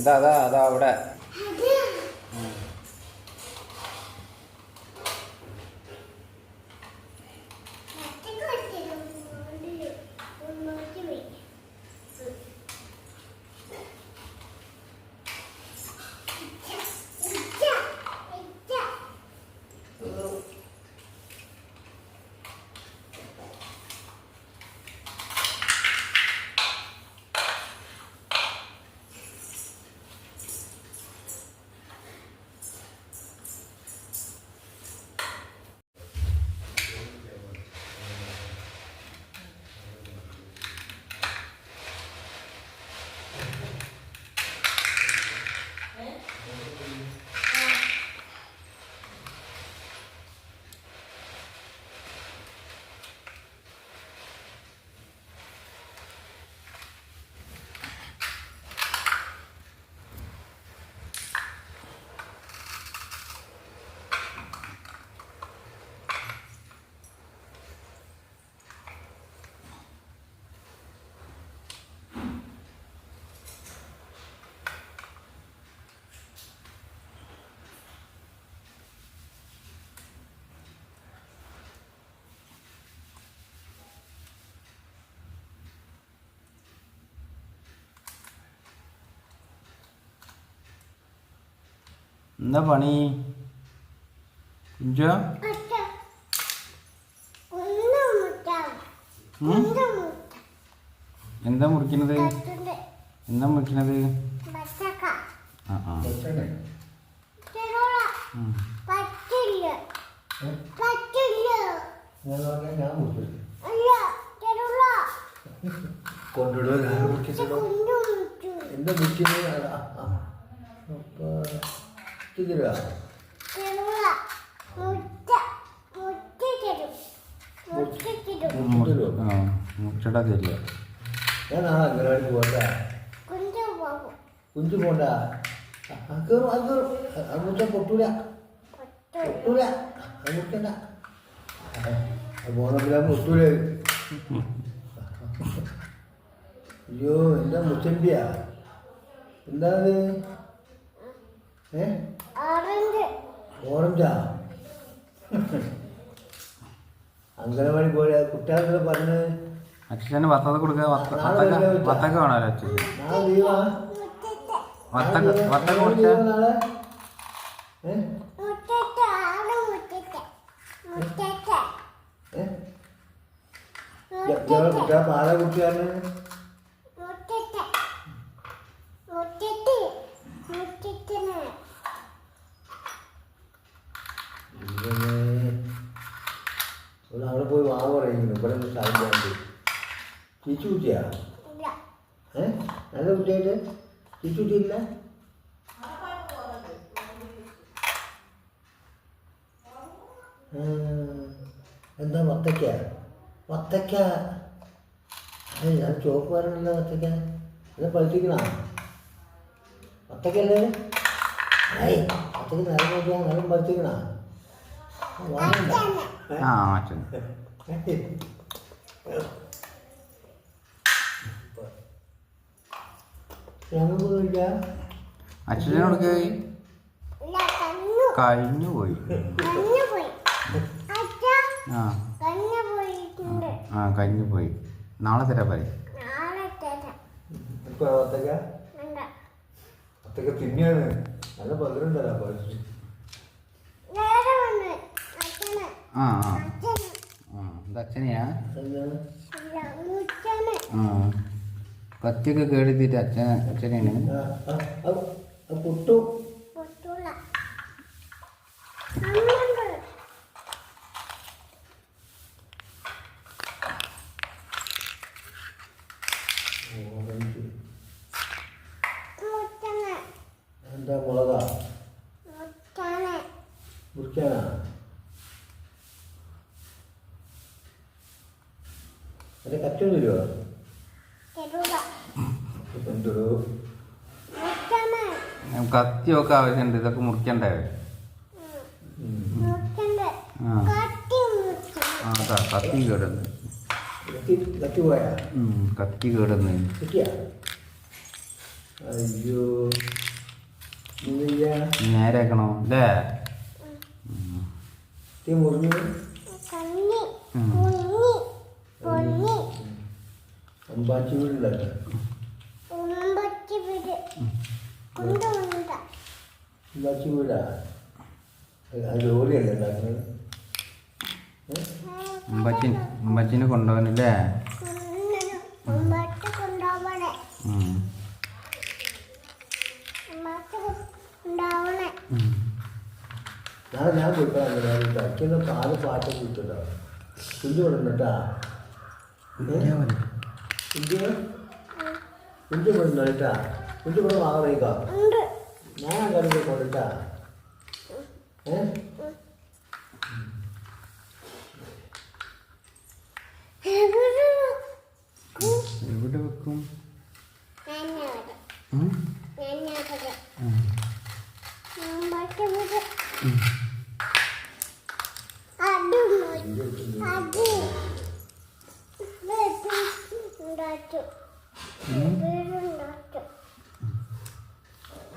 അതാ അതാ അതാ അവിടെ. എന്താ പണി കുഞ്ചോ? എന്താ മുറിക്കണത്? എന്താ മുറിക്കണത്? ആ ആ മുറിച്ചടാ തരില്ല. ഞാൻ നാളെ അംഗനവാടി പോകണ്ട. കുഞ്ചു പോണ്ട. മുറിച്ച പൊട്ടൂല പൊട്ടൂല മുറിക്കണ്ട. പോണെങ്കിലാ മുട്ടൂല. അയ്യോ എന്താ മുച്ചണ്ടിയാ? എന്താണ്? ഓറഞ്ചാ? അംഗനവാടി പോയ കുട്ടികളൊക്കെ പറഞ്ഞ് അച്ഛന് വത്തക്ക കൊടുക്കുക. വത്തക്ക വേണമല്ലോ അച്ഛൻ. നാളെ ലീവാ. വത്തക്ക കൊടുക്ക. നാളെ കുട്ടികൾ പാല കുട്ടിയാണ്. അവിടെ പോയി വാങ്ങ പറയുന്നു. ഇവിടെ സാധിക്കാണ്ട് ചീച്ചു കുട്ടിയാ? നല്ല കുട്ടിയായിട്ട് ചീച്ചു കുട്ടിയില്ല. എന്താ വത്തക്ക? വത്തക്ക ഞാൻ ചോപ്പ് പറഞ്ഞല്ലോ. വത്തക്ക എന്താ പഴുത്തിക്കണ വത്തക്കല്ലേ? വത്തക്ക നേരം നോക്കിയാ നേരം പഴുത്തിക്കണ. ആ അച്ഛൻ അച്ഛനോട് കഴിഞ്ഞു പോയി. ആ കഴിഞ്ഞു പോയി. നാളെ തരാ പറയും. വത്തക്ക തിന്നെയാണ് നല്ല പകരുണ്ടല്ലോ. ആ ആ ഇത് അച്ഛനെയാ? ആ കത്തിയൊക്കെ കേടെത്തിയിട്ട് അച്ഛനെയാണ്. പൊട്ടു എന്താ മുളകാ? മുറിക്കാനാ? അതിന്റെ കറ്റൊന്നും തരുമോ? കത്തിയൊക്കെ ആവശ്യമുണ്ട്. ഇതൊക്കെ മുറിക്കണ്ടേ? അതാ കത്തി കേടുന്നു. കത്തി പോയാ? കത്തി കേടുന്നു. അയ്യോ ഇല്ല നേരെ ആക്കണോ അല്ലേ? മുറിഞ്ഞു അമ്പാച്ചി വീടില്ല അമ്പാച്ചി വീടാ ജോലിയല്ലേ ഉണ്ടാക്കുന്നത്? അമ്പച്ചിനെ കൊണ്ടുപോകാനല്ലേ? നാളെ ഞാൻ പോയിട്ടാ അച്ഛൻ്റെ പാല് പാട്ടൊക്കെ കിട്ടുന്നുണ്ടാവും. കുഞ്ഞു കൊടുക്കണ്ടാ കുഞ്ഞു കൊടുക്കണ്ടാ കുഞ്ഞു കൂടെ വാങ്ങണേക്കാ ഞാൻ കടയിൽ കൊണ്ടിട്ടാ എവിടെ വെക്കും?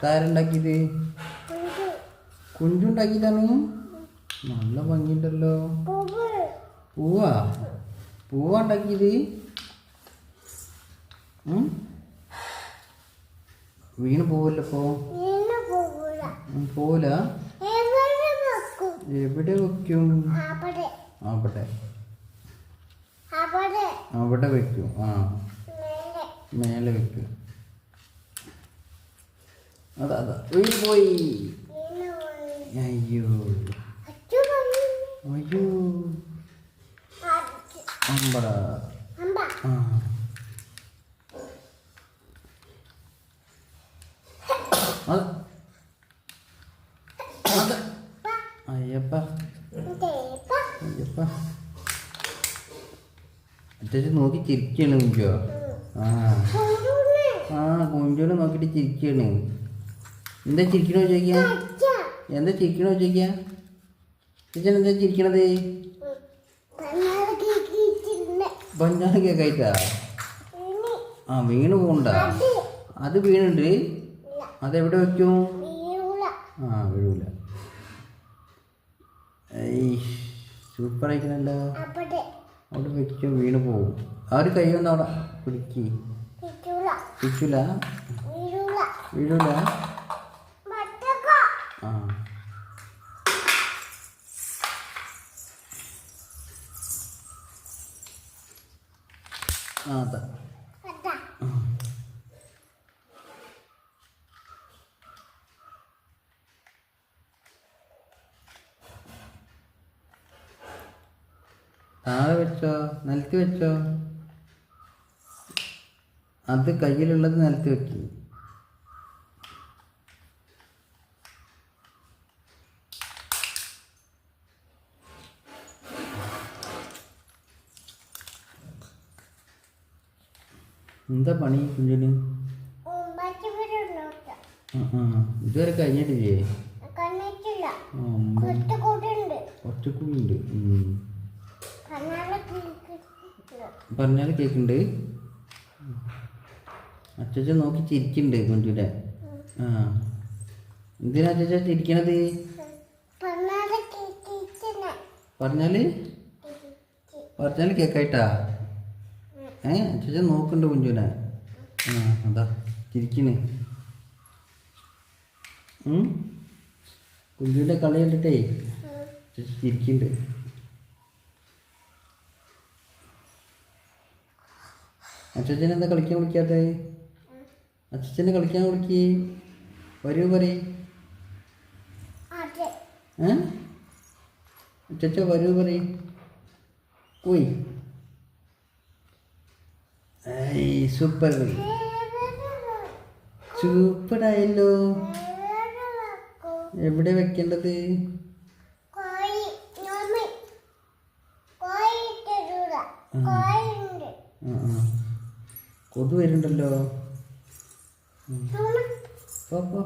ആരുണ്ടാക്കിയത്? കുഞ്ചുണ്ടാക്കിയതാണ്. നല്ല ഭംഗിയുണ്ടല്ലോ. പൂവാ ഉണ്ടാക്കിയത്? വീണ് പോവല്ലോ. പോവൂല. എവിടെ വെക്കും? അവിടെ വെക്കും. മേലെ വെക്കും. അതാ വീണ് പോയി. അയ്യോ അമ്പടാ. അയ്യപ്പ അത്യാവശ്യം നോക്കി ചിരിക്കാണ് കുഞ്ചോ. കുഞ്ചോനെ നോക്കിട്ട് ചിരിക്കാണ്. എന്താ ചിരിക്കണോ ചോദിക്കാ? ചേച്ചൻ എന്താ ചിരിക്കണത്? ബഞ്ഞാറ് കേക്കായിട്ടാ? വീണ് പോണ്ട. അത് വീണുണ്ട്. അതെവിടെ വെക്കും? വീഴൂല. സൂപ്പർ ആയിക്കണല്ലോ. അവിടെ വെക്കും. വീണ് പോവും. ആ ഒരു കൈ ഒന്ന് അവിടെ പിടിക്ക്. പിടിച്ചില്ല. വീഴൂല. അതാ താഴെ വെച്ചോ, നിലത്ത് വെച്ചോ. അത് കയ്യിലുള്ളത് നിലത്ത് വെക്കും. എന്താ പണി കുഞ്ഞിന്? ഇതുവരെ കഴിഞ്ഞിട്ടില്ലേ? കുറച്ചുകൂടി ഉണ്ട്. പറഞ്ഞാൽ കേക്കുണ്ട്. അച്ഛൻ നോക്കി ചിരിക്കുന്നുണ്ട് കുഞ്ചുടെ. എന്തിനാ അച്ഛൻ ചിരിക്കണത്? പറഞ്ഞാല് കേക്കായിട്ടാ? അച്ഛൻ നോക്കുന്നുണ്ട് കുഞ്ചുനെ. അതാ ചിരിക്കണ്. കുഞ്ചുവിൻ്റെ കളി കണ്ടിട്ടേ ചിരിക്കുന്നുണ്ട്. അച്ഛൻ എന്താ കളിക്കാൻ വിളിക്കാത്തേ? അച്ഛനെ കളിക്കാൻ വിളിക്ക്. വരൂ പറയും. അച്ഛ വരൂ പറയും. പോയി. സൂപ്പറായല്ലോ. എവിടെ വെക്കേണ്ടത്? കൊതു വരുന്നുണ്ടല്ലോ. പോ.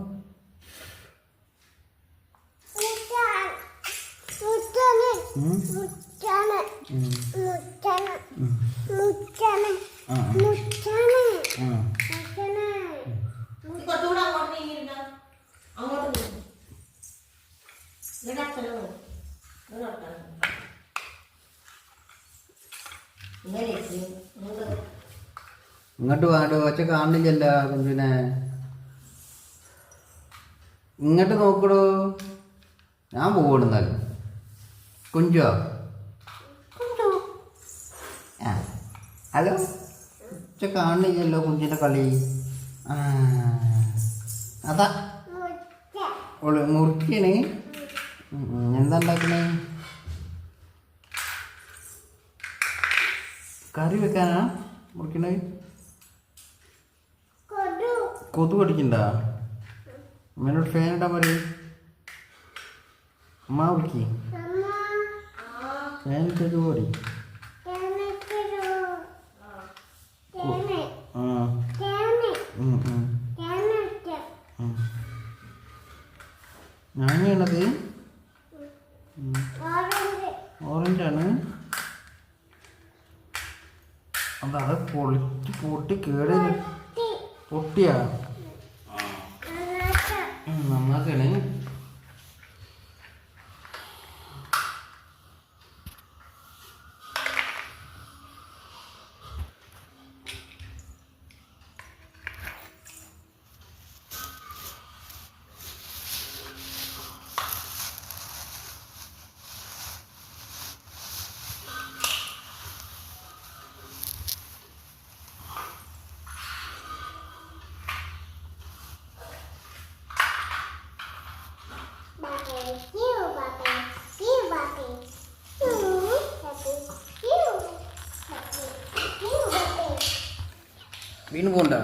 ഇങ്ങോട്ട് വാടോ, ഒച്ച കാണുന്നില്ലല്ലോ കുഞ്ചുനെ. ഇങ്ങോട്ട് നോക്കടോ. ഞാൻ പോകണെന്നാലും കുഞ്ചോ. ആ ഹലോ. ഒച്ച കാണുന്നില്ലല്ലോ കുഞ്ചിൻ്റെ കളി. ആ അതാ മുറുക്കിയാണ്. എന്താ ഉണ്ടാക്കണേ? കറി വെക്കാനാ മുറിക്കണേ? കൊതു കടിക്കണ്ട. അമ്മേനോട് ഫാൻ ഇടാൻ പറയും. അമ്മ വിളിക്ക്. ഫാൻ ഇട്ടത് പോടി. ഞാനാണത്. ഓറഞ്ചാണ്. അത് പൊട്ടി കേട് പൊട്ടിയാ. നന്നാക്കണേ. വീണ് പോണ്ട.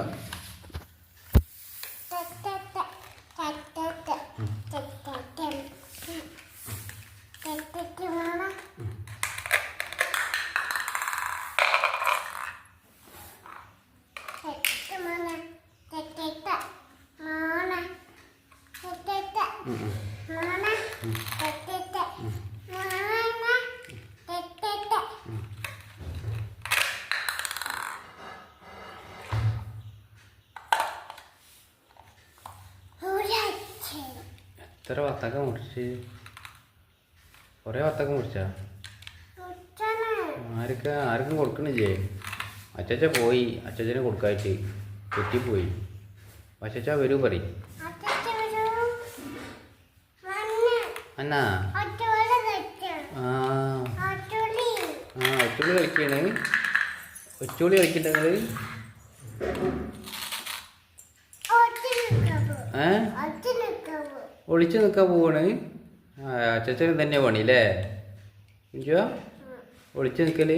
എത്ര വത്തക്ക മുറിച്ച്? കുറേ വത്തക്ക മുറിച്ചാ? ആർക്കും കൊടുക്കണില്ലേ? അച്ചച്ച പോയി. അച്ചച്ചനെ കൊടുക്കായിട്ട് തെറ്റിപ്പോയി. അച്ചച്ച വരൂ പറയും. എന്നാ ഒച്ചുള്ളി കളിക്കാണ്. ഒച്ചുള്ളി കളിക്കണ്ടെങ്കിൽ ഒളിച്ചു നിൽക്കാൻ പോവാണ്. അച്ചച്ചന് തന്നെ പണി അല്ലേ കുഞ്ചോ? ഒളിച്ചു നിൽക്കല്.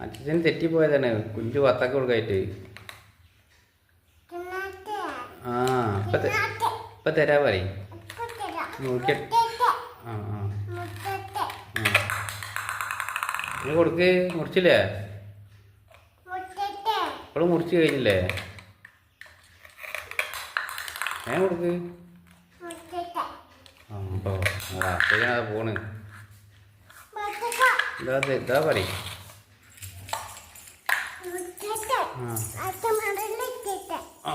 അച്ചച്ചന് തെറ്റിപ്പോയതാണ് കുഞ്ചു വത്തക്ക കൊടുക്കായിട്ട്. ആ ഇപ്പൊ തരാ പറയും. നോക്കിയ ഇനി കൊടുക്ക്. മുറിച്ചില്ലേ? ഇപ്പോഴും മുറിച്ച് കഴിഞ്ഞില്ലേ? ഞാൻ കൊടുക്ക്. അപ്പഴാ പോണ്. ഇതാ പറയും. ആ